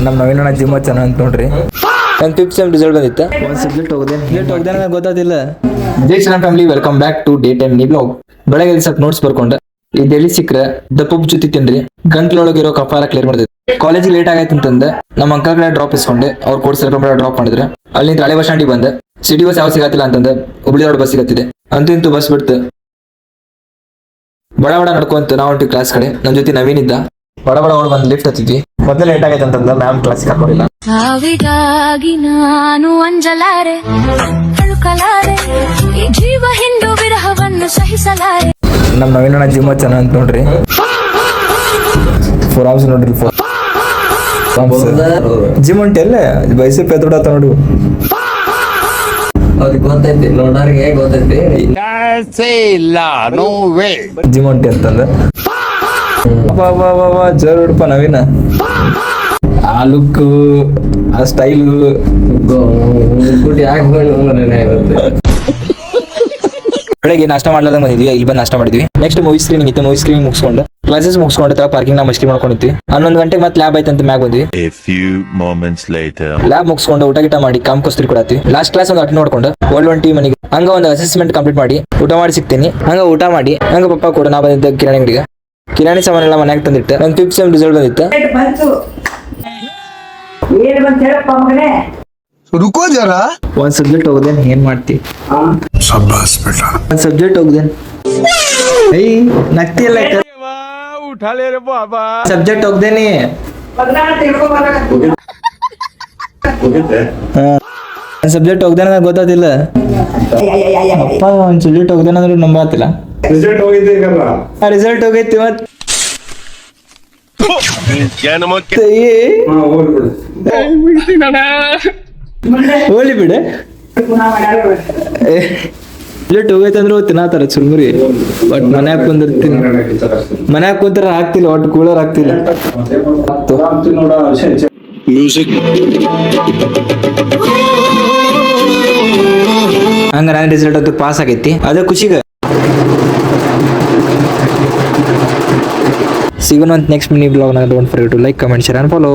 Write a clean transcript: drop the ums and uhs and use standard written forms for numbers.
ನಮ್ಮ ನವೀನ ಜಿಮ್ ಚೆನ್ನಾಗಿ ಅಂತ ನೋಡ್ರಿ. ನನ್ನ 5th ಸೆಮ್ ರಿಸಲ್ಟ್ ಬಂದಿತ್ತು. ಒಂದು ಸಬ್ಜೆಕ್ಟ್ ಹೋಗಿದೆ ನನಗೆ ಗೊತ್ತಾದಿಲ್ಲ. Jai Shri family, welcome back to day time ನೀ ಬ್ಲಾಗ್. ಬೆಳಗ್ಗೆ ಸ್ವಲ್ಪ ನೋಟ್ಸ್ ಬರ್ಕೊಂಡೆ. ಈ ಡೆಲ್ಲಿ ಸಿಕ್ಕ್ರೆ ದಪ್ಪು ಜೊತೆ ತಿನ್ರಿ, ಗಂಟ್ಲೊಳಗಿರೋ ಕಫಾರ ಕ್ಲಿಯರ್ ಮಾಡ್ತೈತಿ. ಕಾಲೇಜಿಗೆ ಲೇಟ್ ಆಗೈತೆ ಅಂತಂದೆ ನಮ್ಮ ಅಂಕಲ್ ಕಡೆ ಡ್ರಾಪ್ ಇಸ್ಕೊಂಡೆ. ಅವ್ರು ಕೋರ್ಸ್ ಡ್ರಾಪ್ ಮಾಡಿದ್ರೆ ಅಲ್ಲಿಂದ ಹಳೆ ಬಸ್ ಸ್ಟ್ಯಾಂಡಿಗೆ ಬಂದೆ. ಸಿಟಿ ಬಸ್ ಯಾವ ಸಿಗತ್ತಿಲ್ಲ ಅಂತಂದೆ ಹುಬ್ಳಿ ರೋಡ್ ಬಸ್ ಸಿಗತ್ತಿದೆ. ಅಂತೂ ಇಂತೂ ಬಸ್ ಬಿಡ್ತು. ಬಡ ನಡ್ಕೊಂತ ನಾವು ಹೊಂಟಿ ಕ್ಲಾಸ್ ಕಡೆ. ನನ್ನ ಜೊತೆ ನವೀನ್ ಇದ್ದ. ಬಡ ಬಂದು ಲಿಫ್ಟ್ ಹತ್ತಿದ್ವಿ. ಮೊದಲೇ ಲೇಟ್ ಆಗೈತೆ ಅಂತಂದ ಮ್ಯಾಮ್ ಕ್ಲಾಸ್ ಹಾಕೋರಿಲ್ಲ. ಸಾವಿಗಾಗಿ ನಾನು ಅಂಜಲಾರೆ, ತಳುಕಲಾರೆ, ಈ ಜೀವ ಹಿಂದು ವಿರಹವನ್ನು ಸಹಿಸಲಾರೆ. ನಮ್ಮ ನವೀನ ಜಿಮ್ ಚೆನ್ನಾಗಿ ಅಂತ ನೋಡ್ರಿ. ಫೋರ್ ಅವರ್ಸ್ ನೋಡ್ರಿ. ಜಿಮ್ ಹೊಂಟಿ ಅಲ್ಲ ಬೈಸೆ ಪೆದೋಡತ್ತ ನೋಡು. ಅವ್ರಿಗೆ ಗೊತ್ತೈತಿ, ನೋಡೋರಿಗೆ ಗೊತ್ತೈತಿ ಜಿಮ್ ಹೊಂಟಿ ಅಂತಂದ. ಜೋರ್ ಹುಡುಪ ನವೀನ. ಆ ಲುಕ್, ಆ ಸ್ಟೈಲು ಬೆಳಗ್ಗೆ ನಾಷ್ಟ ಮಾಡ್ಲಾರ್ದ ಬಂದಿದ್ವಿ. ಇಲ್ಲಿ ಬಂದು ನಾಷ್ಟ ಮಾಡಿದ್ವಿ. ನೆಕ್ಸ್ಟ್ ಮೂವಿ ಸ್ಕ್ರೀನಿಂಗ್ ಇತ್ತು. ಮೂವಿ ಸ್ಕ್ರೀನಿಂಗ್ ಮುಗಿಸ್ಕೊಂಡು ಕ್ಲಾಸಸ್ ಮುಗಿಸ್ಕೊಂಡು ಪಾರ್ಕಿಂಗ್ ನಾ ಮಸ್ತಿ ಮಾಡ್ಕೊಂಡಿದ್ವಿ. 11 ಗಂಟೆಗೆ ಮತ್ತೆ ಲ್ಯಾಬ್ ಆಯ್ತು ಅಂತ ಮ್ಯಾಗ ಬಂದ್ವಿ. ಲ್ಯಾಬ್ ಮುಗಿಸ್ಕೊಂಡು ಊಟ ಗಿಟ ಮಾಡಿ ಕಾಮಕೋಸ್ತ್ರಿ ಕೊಡತ್ತಿ. ಲಾಸ್ಟ್ ಕ್ಲಾಸ್ ಒಂದು ಅಟೆಂಡ್ ಮಾಡ್ಕೊಂಡು ಓಲ್ಡ್ ಮನೆಗೆ ಹಂಗ ಒಂದು ಅಸೆಸ್ಮೆಂಟ್ ಕಂಪ್ಲೀಟ್ ಮಾಡಿ ಊಟ ಮಾಡಿ ಸಿಗ್ತೀನಿ. ಹಂಗ ಊಟ ಮಾಡಿ ಹಂಗ ಪಪ್ಪ ಕೂಡ ನಾ ಬಂದಿದ್ದ ಕಿರಾಣಿ ಅಂಗಡಿಗೆ. ಕಿರಾಣಿ ಸಾಮಾನು ಎಲ್ಲ ಮನ್ಯಾಗ ತಂದಿಟ್ಟೆ. ನನ್ನ 5th ಸೆಮ್ ರಿಸಲ್ಟ್ ಬಂದಿತ್ತು. रुको जरा ಒಂದ್ ಸಬ್ಜೆಕ್ಟ್ ಹೋಗ್ದೇನ್ ಏನ್ ಮಾಡ್ತಿ? ಒಂದ್ ಸಬ್ಜೆಕ್ಟ್ ಹೋಗ್ದೇನ್ ನಗ್ತಿಯಲ್ಲ. ಸಬ್ಜೆಕ್ಟ್ ಹೋಗ್ದೇನಿ. ಒಂದ್ ಸಬ್ಜೆಕ್ಟ್ ಹೋಗ್ದೇನ ಗೊತ್ತಾದಿಲ್ಲ. ಅಪ್ಪ ಒಂದ್ ಸಬ್ಜೆಕ್ಟ್ ಹೋಗ್ದೇನ ಅಂದ್ರೆ ನಂಬಾತಿಲ್ಲ. ರಿಸಲ್ಟ್ ಹೋಗೈತಿ ಮತ್ ಹೋಲಿ ಬಿಡ. Result ಹೋಗೈತಂದ್ರೆ ತಿನ್ನತಾರ churmuri. ಬಟ್ ಮನ್ಯಾಗ ಕುಂದಿರ್ತೀನಿ. ಮನ್ಯಾಗ ಕುಂತರ ಆಗ್ತಿಲ್ಲ, ಒಟ್ಟು ಕೂಲರ್ ಆಗ್ತಿಲ್ಲ. ಹಂಗ ನನ್ನ ರಿಸಲ್ಟ್ ಅಂತೂ ಪಾಸ್ ಆಗೈತಿ. ಅದೇ ಖುಷಿಗ ಸಿಗೋಣ next mini blog. Don't forget to like, comment, share and follow.